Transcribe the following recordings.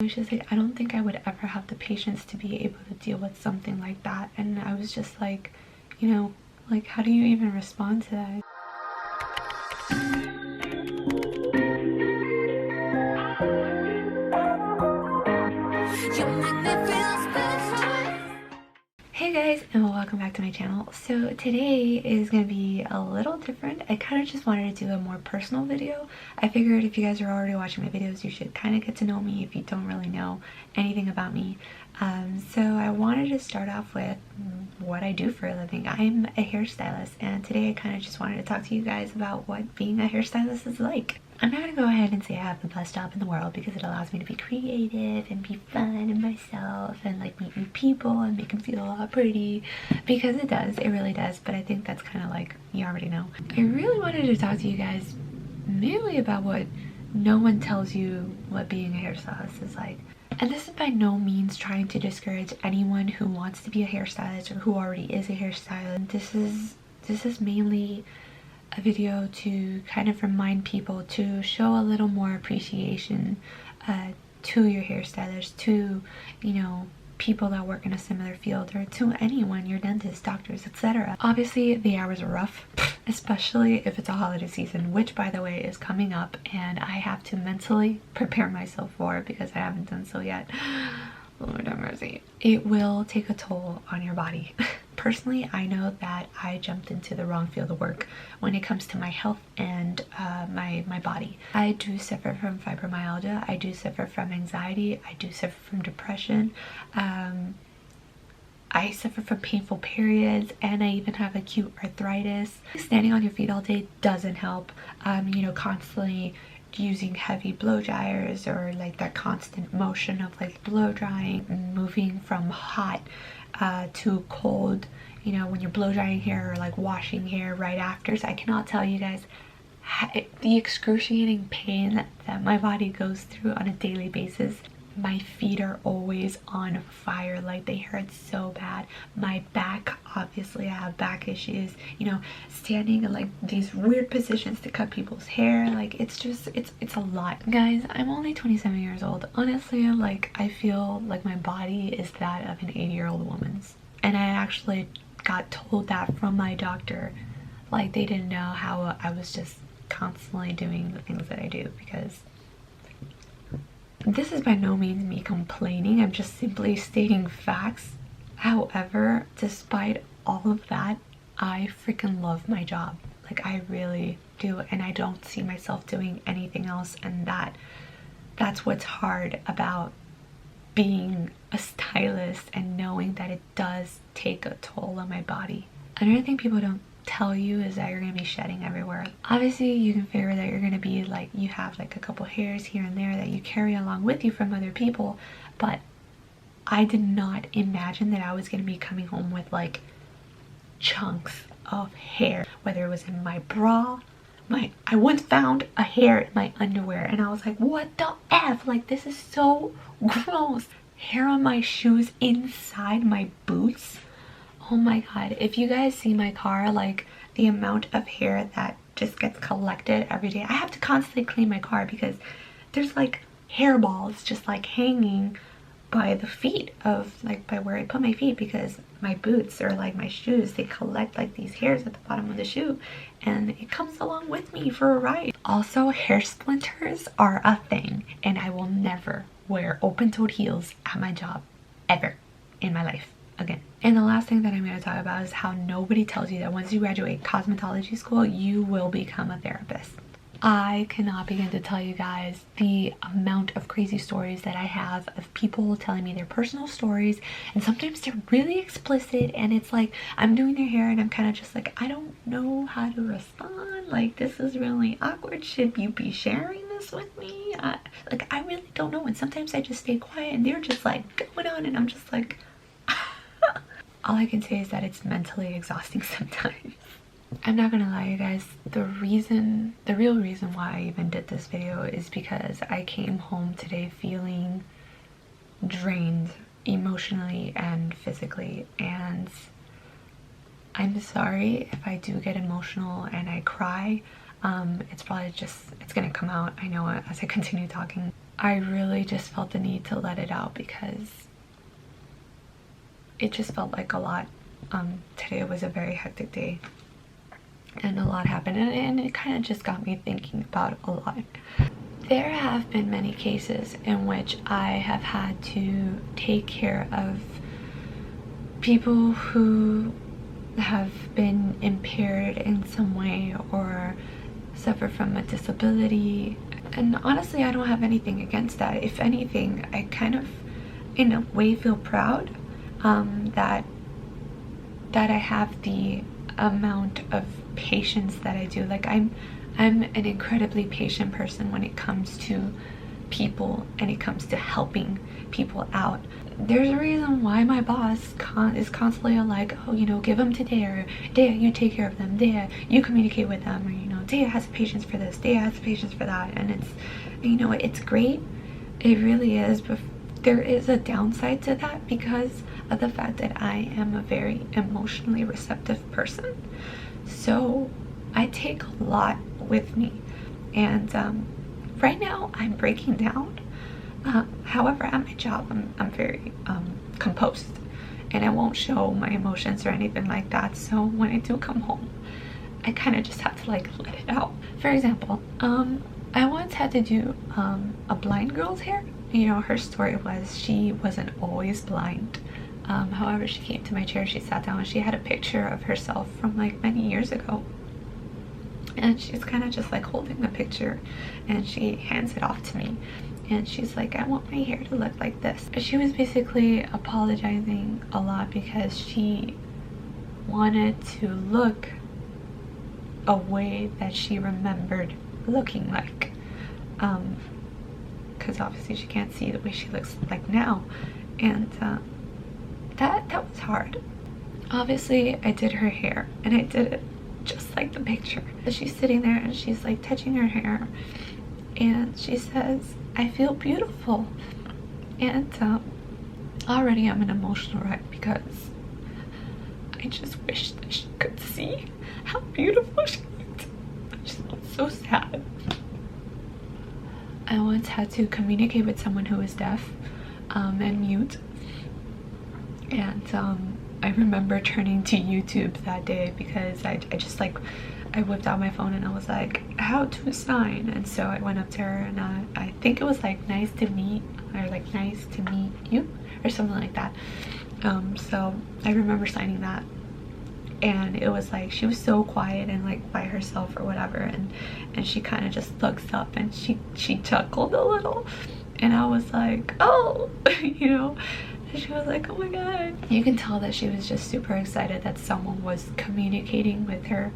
was just like, I don't think I would ever have the patience to be able to deal with something like that. And I was just like, you know, like, how do you even respond to that? Hey guys, and welcome back to my channel. So today is gonna be a little different. I kind of just wanted to do a more personal video. I figured if you guys are already watching my videos, you should kind of get to know me if you don't really know anything about me. So I wanted to start off with what I do for a living. I'm a hairstylist, and today I kind of just wanted to talk to you guys about what being a hairstylist is like. I'm not gonna go ahead and say I have the best job in the world because it allows me to be creative and be fun and myself and like meet new people and make them feel all pretty, because it does, it really does. But I think that's kind of like, you already know. I really wanted to talk to you guys mainly about what no one tells you what being a hairstylist is like. And this is by no means trying to discourage anyone who wants to be a hairstylist or who already is a hairstylist. This is mainly a video to kind of remind people to show a little more appreciation to your hairstylist, to, you know, people that work in a similar field, or to anyone, your dentists, doctors, etc. Obviously the hours are rough, especially if it's a holiday season, which by the way is coming up, and I have to mentally prepare myself for it because I haven't done so yet. Lord have mercy. It will take a toll on your body. Personally, I know that I jumped into the wrong field of work when it comes to my health and my body. I do suffer from fibromyalgia, I do suffer from anxiety, I do suffer from depression, I suffer from painful periods, and I even have acute arthritis. Standing on your feet all day doesn't help. You know, constantly using heavy blow dryers, or like that constant motion of like blow drying, moving from hot to cold, you know, when you're blow drying hair or like washing hair right after. So I cannot tell you guys the excruciating pain that my body goes through on a daily basis. My feet are always on fire, like they hurt so bad. My back, obviously I have back issues, you know, standing in like these weird positions to cut people's hair, like it's just, it's a lot. Guys, I'm only 27 years old. Honestly, like I feel like my body is that of an 80-year-old woman's, and I actually got told that from my doctor. Like they didn't know how I was just constantly doing the things that I do, because this is by no means me complaining, I'm just simply stating facts. However, despite all of that, I freaking love my job. Like I really do, and I don't see myself doing anything else, and that's what's hard about being a stylist and knowing that it does take a toll on my body. Another thing people don't tell you is that you're going to be shedding everywhere. Obviously you can figure that you're going to be like, you have like a couple hairs here and there that you carry along with you from other people, but I did not imagine that I was going to be coming home with like chunks of hair, whether it was in my bra, I once found a hair in my underwear and I was like, what the F, like this is so gross. Hair on my shoes, inside my boots. Oh my god, if you guys see my car, like the amount of hair that just gets collected every day. I have to constantly clean my car because there's like hairballs just like hanging by the feet of like by where I put my feet, because my boots or like my shoes, they collect like these hairs at the bottom of the shoe, and it comes along with me for a ride. Also, hair splinters are a thing, and I will never wear open-toed heels at my job ever in my life again. And the last thing that I'm going to talk about is how nobody tells you that once you graduate cosmetology school, you will become a therapist. I cannot begin to tell you guys the amount of crazy stories that I have of people telling me their personal stories, and sometimes they're really explicit, and it's like I'm doing their hair and I'm kind of just like, I don't know how to respond, like this is really awkward, should you be sharing this with me? Like I really don't know, and sometimes I just stay quiet and they're just like going on, and I'm just like all I can say is that it's mentally exhausting sometimes. I'm not gonna lie, you guys, the real reason why I even did this video is because I came home today feeling drained emotionally and physically, and I'm sorry if I do get emotional and I cry. It's probably just, it's gonna come out, I know it, as I continue talking. I really just felt the need to let it out because it just felt like a lot. Today was a very hectic day and a lot happened, and it kind of just got me thinking about a lot. There have been many cases in which I have had to take care of people who have been impaired in some way or suffer from a disability, and honestly I don't have anything against that. If anything, I kind of in a way feel proud that I have the amount of patience that I do. Like I'm an incredibly patient person when it comes to people and it comes to helping people out. There's a reason why my boss is constantly like, oh, you know, give them to Deya, or Deya, you take care of them, Deya, you communicate with them, or, you know, Deya has patience for this, Deya has patience for that. And it's, you know, it's great, it really is, but there is a downside to that because of the fact that I am a very emotionally receptive person. So I take a lot with me, and right now I'm breaking down. However, at my job I'm very composed, and I won't show my emotions or anything like that. So when I do come home, I kind of just have to like let it out. For example, I once had to do a blind girl's hair. You know, her story was she wasn't always blind. However, she came to my chair, she sat down, and she had a picture of herself from like many years ago, and she's kind of just like holding the picture, and she hands it off to me, and she's like, I want my hair to look like this. She was basically apologizing a lot because she wanted to look a way that she remembered looking like, because obviously she can't see the way she looks like now, and that was hard. Obviously I did her hair, and I did it just like the picture. She's sitting there and she's like touching her hair, and she says, I feel beautiful. And already I'm an emotional wreck because I just wish that she could see how beautiful she looked. I just felt so sad. I once had to communicate with someone who was deaf and mute, and I remember turning to YouTube that day because I just like, I whipped out my phone and I was like, how to sign? And so I went up to her, and I think it was like, nice to meet, or like, nice to meet you, or something like that. So I remember signing that, and it was like, she was so quiet and like by herself or whatever, and she kind of just looks up and she chuckled a little, and I was like, oh, you know. And she was like, oh my god. You can tell that she was just super excited that someone was communicating with her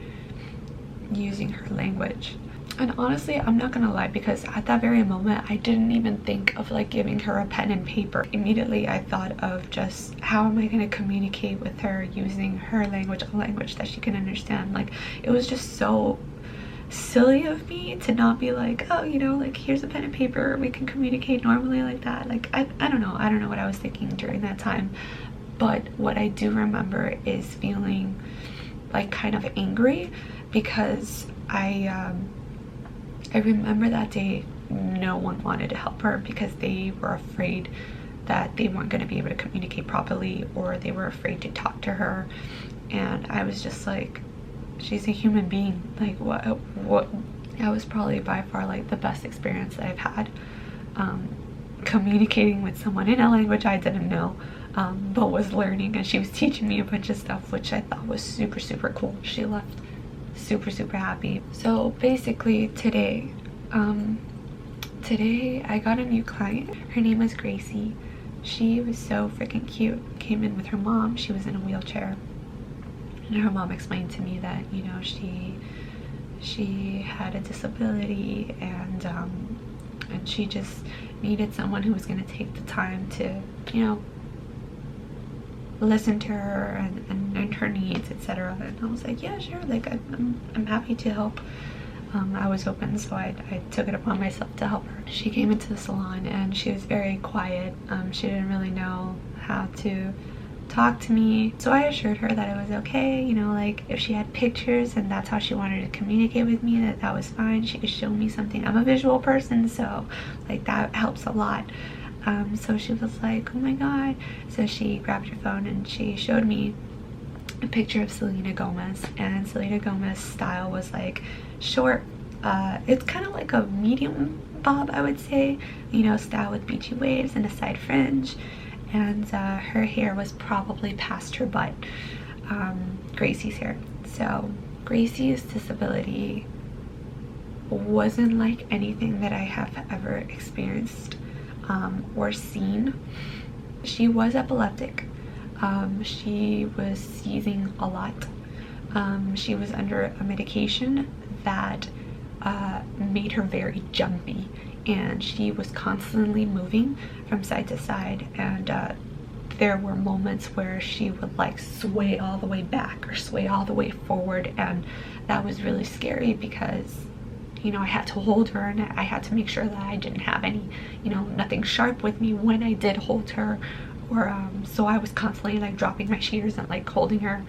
using her language. And honestly, I'm not gonna lie, because at that very moment I didn't even think of like giving her a pen and paper. Immediately I thought of just, how am I gonna communicate with her using her language, a language that she can understand. Like, it was just so silly of me to not be like, oh, you know, like, here's a pen and paper, we can communicate normally like that. Like, I don't know what I was thinking during that time, but what I do remember is feeling like kind of angry because I remember that day no one wanted to help her because they were afraid that they weren't going to be able to communicate properly, or they were afraid to talk to her. And I was just like, she's a human being. Like, what? That was probably by far like the best experience that I've had, communicating with someone in a language I didn't know, but was learning, and she was teaching me a bunch of stuff, which I thought was super cool. She left super happy. So basically today I got a new client. Her name is Gracie. She was so freaking cute. Came in with her mom. She was in a wheelchair, and her mom explained to me that, you know, she had a disability, and she just needed someone who was going to take the time to, you know, listen to her and her needs, etc. And I was like, yeah, sure, like, I'm happy to help. I was open, so I took it upon myself to help her. She came into the salon and she was very quiet. She didn't really know how to talk to me. So I assured her that it was okay, you know, like if she had pictures and that's how she wanted to communicate with me, that was fine. She could show me something. I'm a visual person, so like that helps a lot. So she was like, oh my god. So she grabbed her phone and she showed me a picture of Selena Gomez, and Selena Gomez's style was like short, it's kind of like a medium bob, I would say, you know, style with beachy waves and a side fringe, and her hair was probably past her butt, Gracie's hair. So Gracie's disability wasn't like anything that I have ever experienced or seen. She was epileptic. She was seizing a lot. She was under a medication that made her very jumpy, and she was constantly moving from side to side, and there were moments where she would like sway all the way back or sway all the way forward, and that was really scary because, you know, I had to hold her and I had to make sure that I didn't have any, you know, nothing sharp with me when I did hold her, or so I was constantly like dropping my shears and like holding her,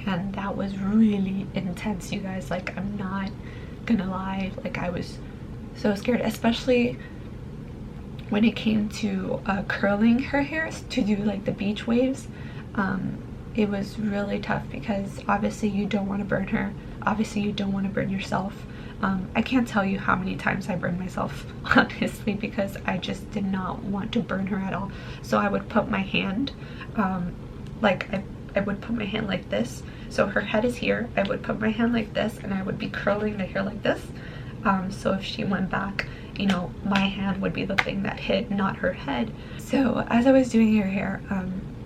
and that was really intense, you guys. Like, I'm not gonna lie, like I was so scared, especially when it came to curling her hair to do like the beach waves. It was really tough because obviously you don't want to burn her, obviously you don't want to burn yourself. I can't tell you how many times I burned myself, honestly, because I just did not want to burn her at all. So I would put my hand, like I would put my hand like this. So her head is here. I would put my hand like this and I would be curling the hair like this. So if she went back, you know, my hand would be the thing that hit, not her head. So as I was doing her hair,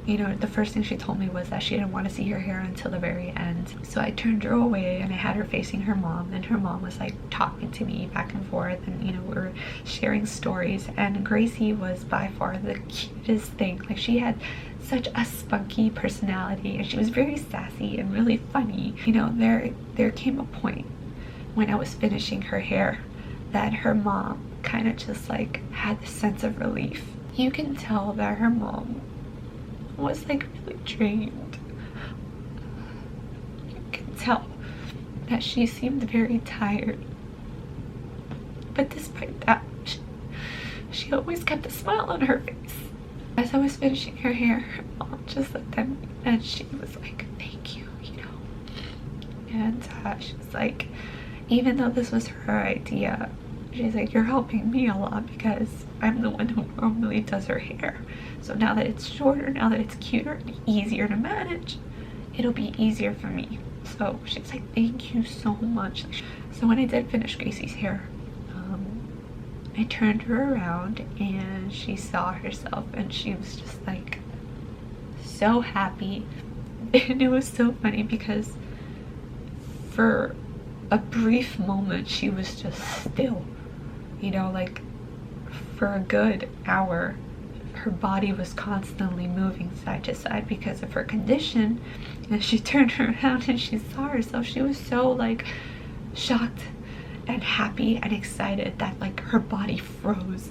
you know, the first thing she told me was that she didn't want to see her hair until the very end. So I turned her away and I had her facing her mom, and her mom was like talking to me back and forth, and you know, we were sharing stories, and Gracie was by far the cutest thing. Like, she had such a spunky personality and she was very sassy and really funny. You know, there came a point when I was finishing her hair that her mom kind of just like had this sense of relief. You can tell that her mom was like really drained. You can tell that she seemed very tired, but despite that, she always kept a smile on her face. As I was finishing her hair, her mom just looked at me and she was like, thank you, you know. And she was like, even though this was her idea, she's like, you're helping me a lot because I'm the one who normally does her hair. So now that it's shorter, now that it's cuter and easier to manage, it'll be easier for me. So she's like, thank you so much. So when I did finish Gracie's hair, I turned her around and she saw herself and she was just like so happy. And it was so funny because for a brief moment she was just still, you know, like for a good hour her body was constantly moving side to side because of her condition. And she turned around and she saw herself. She was so like shocked and happy and excited that like her body froze,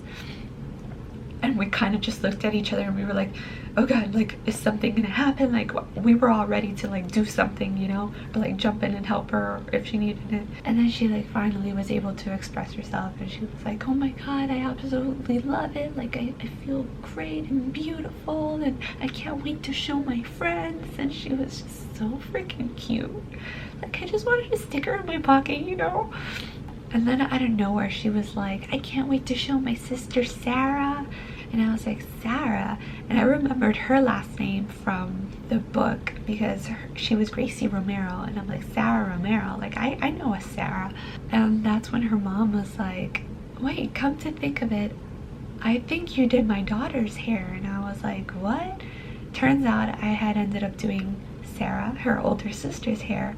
and we kind of just looked at each other and we were like, oh god, like is something gonna happen? Like we were all ready to like do something, you know, or like jump in and help her if she needed it. And then she like finally was able to express herself and she was like, oh my god, I absolutely love it, like I feel great and beautiful and I can't wait to show my friends. And she was just so freaking cute. Like I just wanted to stick her in my pocket, you know. And then out of nowhere she was like, I can't wait to show my sister Sarah. And I was like, Sarah? And I remembered her last name from the book because she was Gracie Romero, and I'm like, Sarah Romero, like I know a Sarah. And that's when her mom was like, wait, come to think of it, I think you did my daughter's hair. And I was like, what? Turns out I had ended up doing Sarah, her older sister's hair,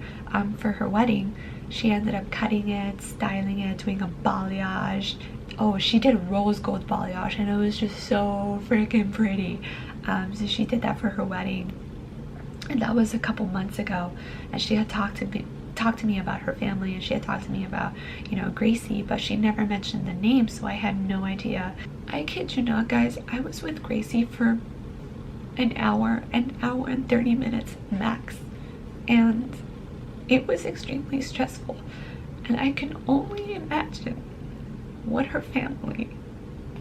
for her wedding. She ended up cutting it, styling it, doing a balayage. Oh, she did rose gold balayage and it was just so freaking pretty. So she did that for her wedding, and that was a couple months ago. And she had talked to me about her family, and she had talked to me about, you know, Gracie, but she never mentioned the name, so I had no idea. I kid you not, guys, I was with Gracie for an hour and 30 minutes max. And it was extremely stressful. And I can only imagine what her family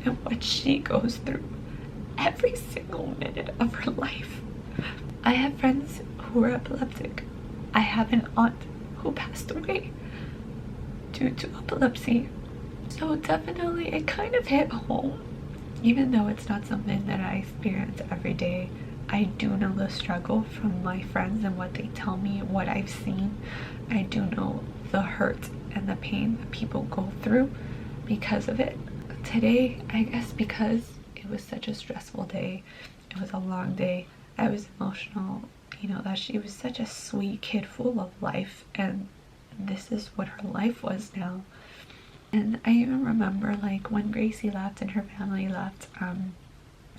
and what she goes through every single minute of her life. I have friends who are epileptic. I have an aunt who passed away due to epilepsy. So definitely it kind of hit home. Even though it's not something that I experience every day, I do know the struggle from my friends and what they tell me, what I've seen. I do know the hurt and the pain that people go through because of it. Today, I guess because it was such a stressful day, it was a long day, I was emotional, you know, that she was such a sweet kid full of life, and this is what her life was now. And I even remember, like, when Gracie left and her family left,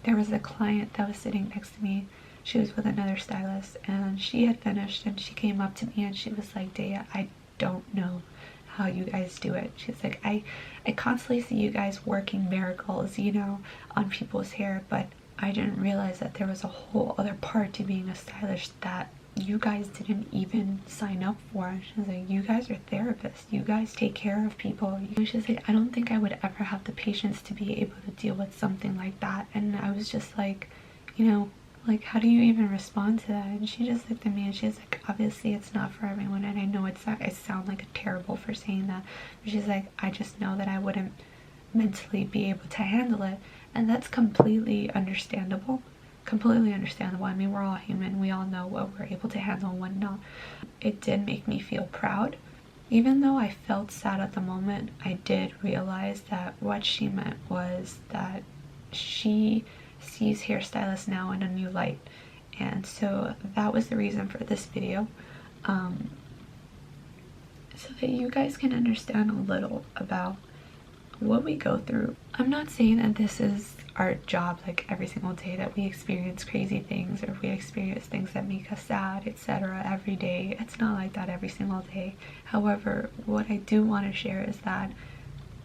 there was a client that was sitting next to me. She was with another stylist, and she had finished, and she came up to me and she was like, Deya, I don't know how you guys do it. She's like, I constantly see you guys working miracles, you know, on people's hair, but I didn't realize that there was a whole other part to being a stylist that you guys didn't even sign up for. She's like, you guys are therapists, you guys take care of people. She's like, I don't think I would ever have the patience to be able to deal with something like that. And I was just like, you know, like, how do you even respond to that? And she just looked at me and she's like, obviously it's not for everyone, and I know I sound like a terrible for saying that, but she's like, I just know that I wouldn't mentally be able to handle it. And that's completely understandable. Completely understandable. I mean, we're all human. We all know what we're able to handle and what not. It did make me feel proud. Even though I felt sad at the moment, I did realize that what she meant was that she sees hairstylists now in a new light. And so that was the reason for this video. So that you guys can understand a little about what we go through. I'm not saying that this is our job, like every single day that we experience crazy things or we experience things that make us sad, etc. every day. It's not like that every single day. However, what I do want to share is that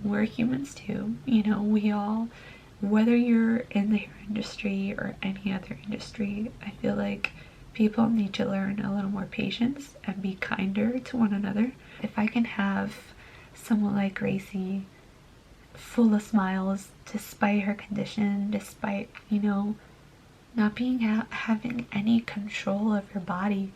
we're humans too. You know, we all, whether you're in the hair industry or any other industry, I feel like people need to learn a little more patience and be kinder to one another. If I can have someone like Gracie full of smiles despite her condition, despite, you know, not being having any control of her body.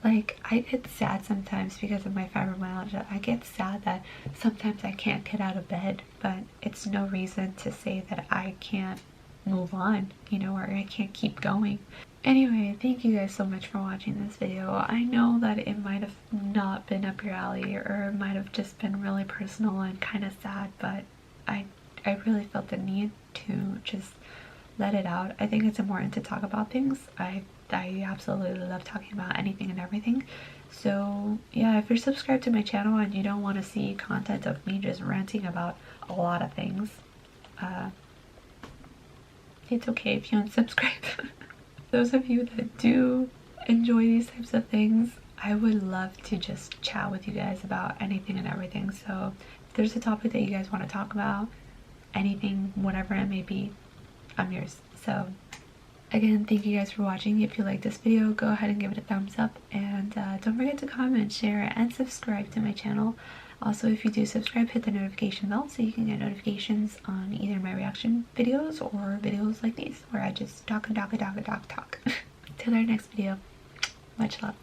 Like, I get sad sometimes because of my fibromyalgia. I get sad that sometimes I can't get out of bed, but it's no reason to say that I can't move on, you know, or I can't keep going. Anyway, thank you guys so much for watching this video. I know that it might have not been up your alley, or it might have just been really personal and kind of sad, but I really felt the need to just let it out. I think it's important to talk about things. I absolutely love talking about anything and everything. So yeah, if you're subscribed to my channel and you don't want to see content of me just ranting about a lot of things, it's okay if you unsubscribe. Those of you that do enjoy these types of things, I would love to just chat with you guys about anything and everything. So if there's a topic that you guys want to talk about, anything, whatever it may be, I'm yours. So again, thank you guys for watching. If you like this video, go ahead and give it a thumbs up, and don't forget to comment, share, and subscribe to my channel. Also, if you do subscribe, hit the notification bell so you can get notifications on either my reaction videos or videos like these where I just talk. Till our next video, much love.